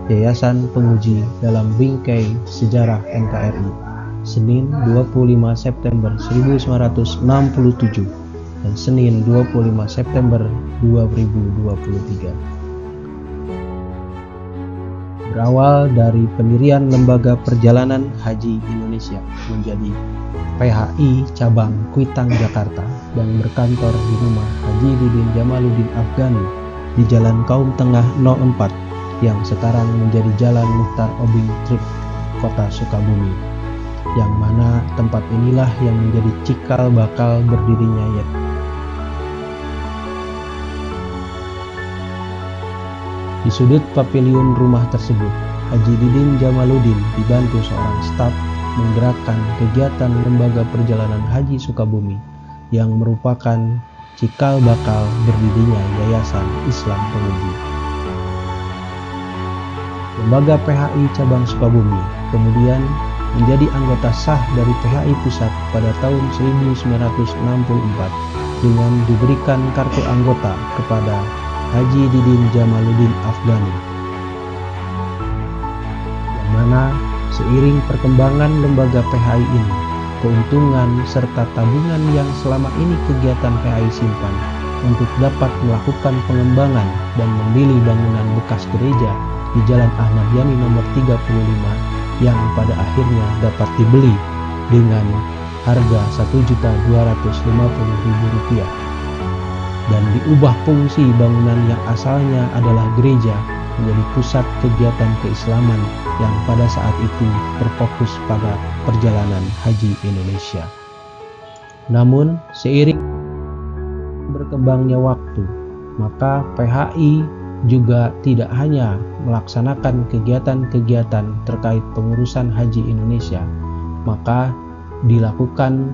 Yayasan Penguji dalam bingkai sejarah NKRI, Senin 25 September 1967 dan Senin 25 September 2023. Berawal dari pendirian Lembaga Perjalanan Haji Indonesia menjadi PHI Cabang Kuitang Jakarta dan berkantor di rumah Haji Didin Jamaluddin Afghani di Jalan Kaum Tengah 04 yang sekarang menjadi Jalan Mukhtar Obing Trip, Kota Sukabumi, yang mana tempat inilah yang menjadi cikal bakal berdirinya Di sudut pavilion rumah tersebut, Haji Didin Jamaluddin dibantu seorang staf menggerakkan kegiatan Lembaga Perjalanan Haji Sukabumi yang merupakan cikal bakal berdirinya Yayasan Islam Penguji. Lembaga PHI Cabang Sukabumi kemudian menjadi anggota sah dari PHI Pusat pada tahun 1964 dengan diberikan kartu anggota kepada Haji Didin Jamaluddin Afghani, yang mana seiring perkembangan lembaga PHI ini, keuntungan serta tabungan yang selama ini kegiatan PHI simpan untuk dapat melakukan pengembangan dan membeli bangunan bekas gereja di Jalan Ahmad Yani nomor 35 yang pada akhirnya dapat dibeli dengan harga Rp1.250.000 dan diubah fungsi bangunan yang asalnya adalah gereja menjadi pusat kegiatan keislaman yang pada saat itu berfokus pada perjalanan haji Indonesia. Namun seiring berkembangnya waktu, maka PHI juga tidak hanya melaksanakan kegiatan-kegiatan terkait pengurusan haji Indonesia, maka dilakukan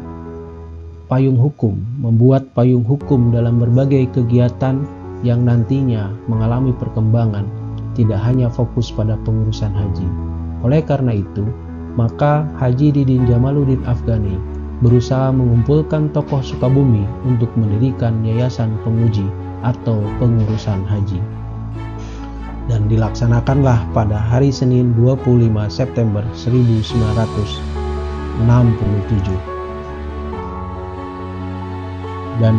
payung hukum, membuat payung hukum dalam berbagai kegiatan yang nantinya mengalami perkembangan, tidak hanya fokus pada pengurusan haji. Oleh karena itu, maka Haji Didin Jamaluddin Afghani berusaha mengumpulkan tokoh Sukabumi untuk mendirikan Yayasan Penguji atau Pengurusan Haji. Dan dilaksanakanlah pada hari Senin 25 September 1967. Dan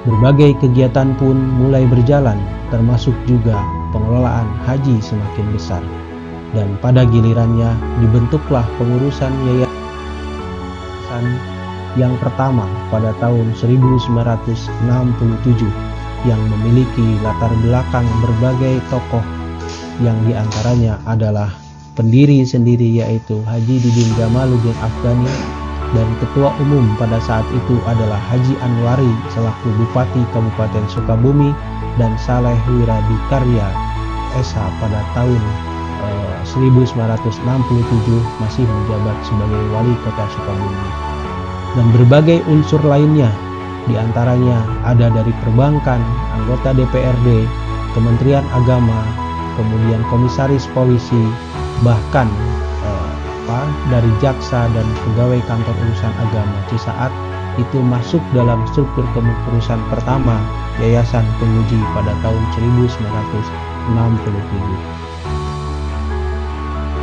berbagai kegiatan pun mulai berjalan, termasuk juga pengelolaan haji semakin besar. Dan pada gilirannya dibentuklah pengurusan yayasan yang pertama pada tahun 1967 yang memiliki latar belakang berbagai tokoh yang diantaranya adalah pendiri sendiri yaitu Haji Didin Jamaluddin Afghani, dan ketua umum pada saat itu adalah Haji Anwari selaku Bupati Kabupaten Sukabumi, dan Saleh Wiradikarya SH pada tahun 1967 masih menjabat sebagai Wali Kota Sukabumi. Dan berbagai unsur lainnya, diantaranya ada dari perbankan, anggota DPRD, Kementerian Agama, kemudian komisaris polisi, bahkan dari jaksa dan pegawai kantor urusan agama Cisaat itu masuk dalam struktur kepengurusan pertama Yayasan Penguji pada tahun 1967.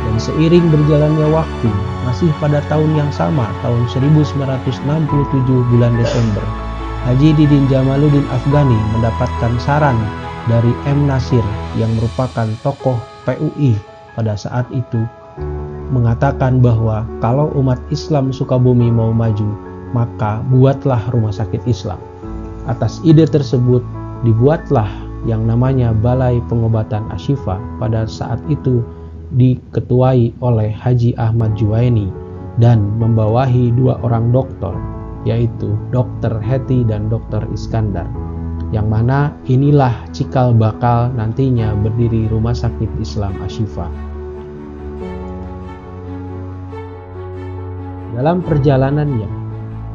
Dan seiring berjalannya waktu, masih pada tahun yang sama, tahun 1967 bulan Desember, Haji Didin Jamaluddin Afghani mendapatkan saran dari M. Nasir yang merupakan tokoh PUI pada saat itu, mengatakan bahwa kalau umat Islam Sukabumi mau maju, maka buatlah rumah sakit Islam. Atas ide tersebut dibuatlah yang namanya Balai Pengobatan Ashifa, pada saat itu diketuai oleh Haji Ahmad Juwaini dan membawahi dua orang dokter, yaitu Dr. Heti dan Dr. Iskandar, yang mana inilah cikal bakal nantinya berdiri Rumah Sakit Islam Ashifa. Dalam perjalanannya,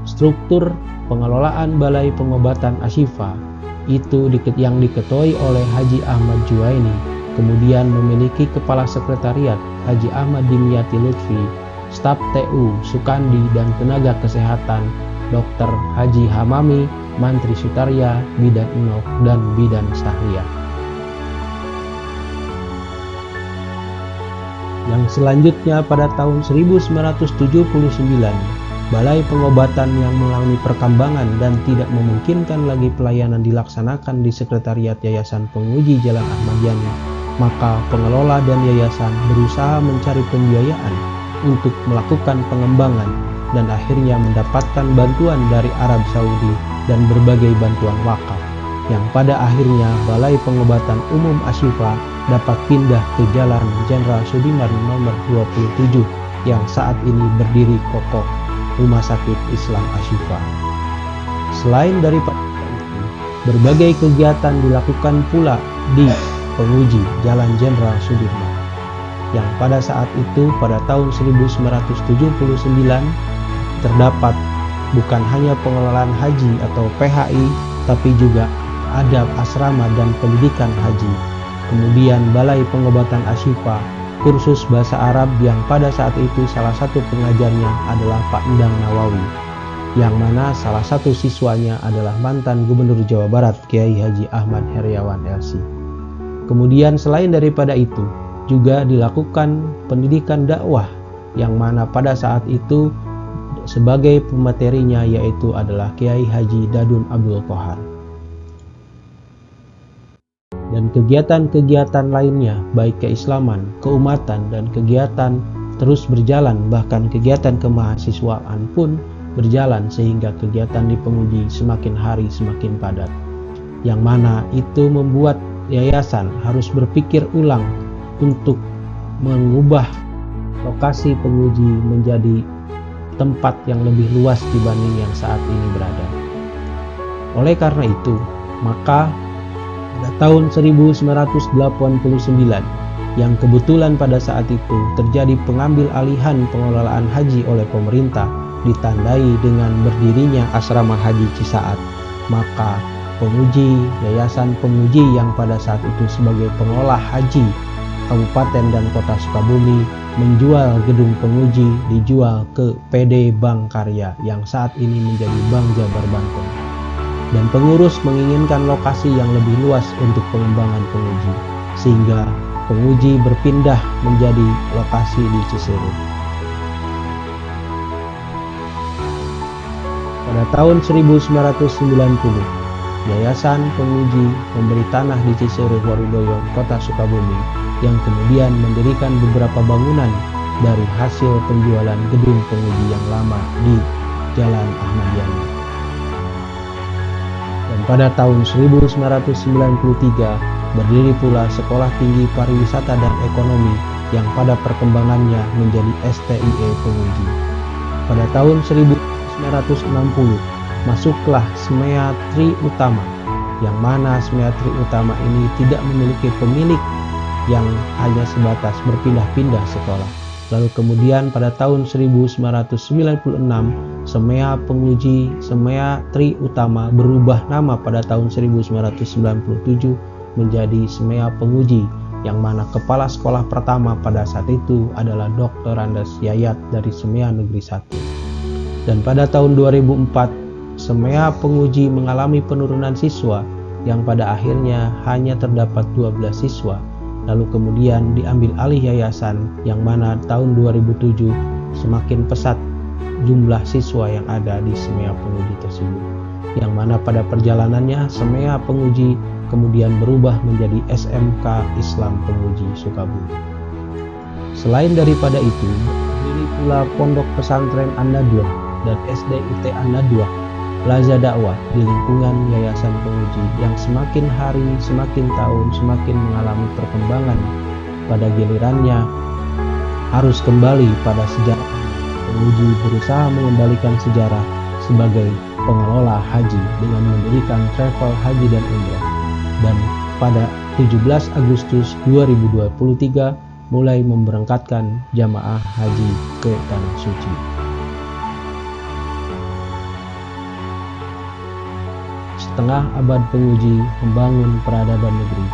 struktur pengelolaan Balai Pengobatan Ashifa itu yang diketuai oleh Haji Ahmad Juwaini, kemudian memiliki kepala sekretariat Haji Ahmad Dimyati Lutfi, staf TU Sukandi, dan tenaga kesehatan Dr. Haji Hamami, Mantri Sutarya, Bidan Enok, dan Bidan Sahriah. Yang selanjutnya pada tahun 1979, Balai Pengobatan yang mengalami perkembangan dan tidak memungkinkan lagi pelayanan dilaksanakan di Sekretariat Yayasan Penguji Jalan Ahmad Yani, maka pengelola dan yayasan berusaha mencari pembiayaan untuk melakukan pengembangan dan akhirnya mendapatkan bantuan dari Arab Saudi dan berbagai bantuan wakaf, yang pada akhirnya Balai Pengobatan Umum Ashifa dapat pindah ke Jalan Jenderal Sudirman nomor 27 yang saat ini berdiri kokoh Rumah Sakit Islam Ashifa. Selain daripada itu, berbagai kegiatan dilakukan pula di Penguji Jalan Jenderal Sudirman, yang pada saat itu pada tahun 1979 terdapat bukan hanya pengelolaan haji atau PHI, tapi juga ada asrama dan pendidikan haji. Kemudian Balai Pengobatan Ashifa, kursus bahasa Arab yang pada saat itu salah satu pengajarnya adalah Pak Endang Nawawi, yang mana salah satu siswanya adalah mantan Gubernur Jawa Barat Kiai Haji Ahmad Heriawan LC. Kemudian selain daripada itu juga dilakukan pendidikan dakwah, yang mana pada saat itu sebagai pematerinya yaitu adalah Kiai Haji Dadun Abdul Qohar. Dan kegiatan-kegiatan lainnya baik keislaman, keumatan, dan kegiatan terus berjalan, bahkan kegiatan kemahasiswaan pun berjalan sehingga kegiatan di Penguji semakin hari semakin padat, yang mana itu membuat yayasan harus berpikir ulang untuk mengubah lokasi Penguji menjadi tempat yang lebih luas dibanding yang saat ini berada. Oleh karena itu, maka pada tahun 1989 yang kebetulan pada saat itu terjadi pengambil alihan pengelolaan haji oleh pemerintah, ditandai dengan berdirinya asrama haji Cisaat, maka Penguji, Yayasan Penguji yang pada saat itu sebagai pengelola haji Kabupaten dan Kota Sukabumi menjual gedung Penguji, dijual ke PD Bank Karya yang saat ini menjadi Bank Jabar Banten. Dan pengurus menginginkan lokasi yang lebih luas untuk pengembangan Penguji, sehingga Penguji berpindah menjadi lokasi di Ciseruh. Pada tahun 1990, Yayasan Penguji memberi tanah di Ciseruh Warudoyo, Kota Sukabumi, yang kemudian mendirikan beberapa bangunan dari hasil penjualan gedung Penguji yang lama di Jalan Ahmad Yani. Dan pada tahun 1993 berdiri pula Sekolah Tinggi Pariwisata dan Ekonomi yang pada perkembangannya menjadi STIE Penguji. Pada tahun 1960 masuklah SMEA Tri Utama, yang mana SMEA Tri Utama ini tidak memiliki pemilik yang hanya sebatas berpindah-pindah sekolah. Lalu kemudian pada tahun 1996 SMEA Penguji SMEA Tri Utama berubah nama pada tahun 1997 menjadi SMEA Penguji, yang mana kepala sekolah pertama pada saat itu adalah Dr. Andes Yayat dari SMEA Negeri 1. Dan pada tahun 2004 SMEA Penguji mengalami penurunan siswa yang pada akhirnya hanya terdapat 12 siswa. Lalu kemudian diambil alih yayasan, yang mana tahun 2007 semakin pesat jumlah siswa yang ada di SMEA Penguji tersebut, yang mana pada perjalanannya SMEA Penguji kemudian berubah menjadi SMK Islam Penguji Sukabumi. Selain daripada itu, berdiri pula Pondok Pesantren An-Nadwah dan SDIT An-Nadwah Plaza Dakwah di lingkungan Yayasan Penguji yang semakin hari, semakin tahun, semakin mengalami perkembangan. Pada gilirannya harus kembali pada sejarah. Penguji berusaha mengembalikan sejarah sebagai pengelola haji dengan mendirikan travel haji dan umrah. Dan pada 17 Agustus 2023 mulai memberangkatkan jamaah haji ke Tanah Suci. Setengah abad Penguji membangun peradaban negeri,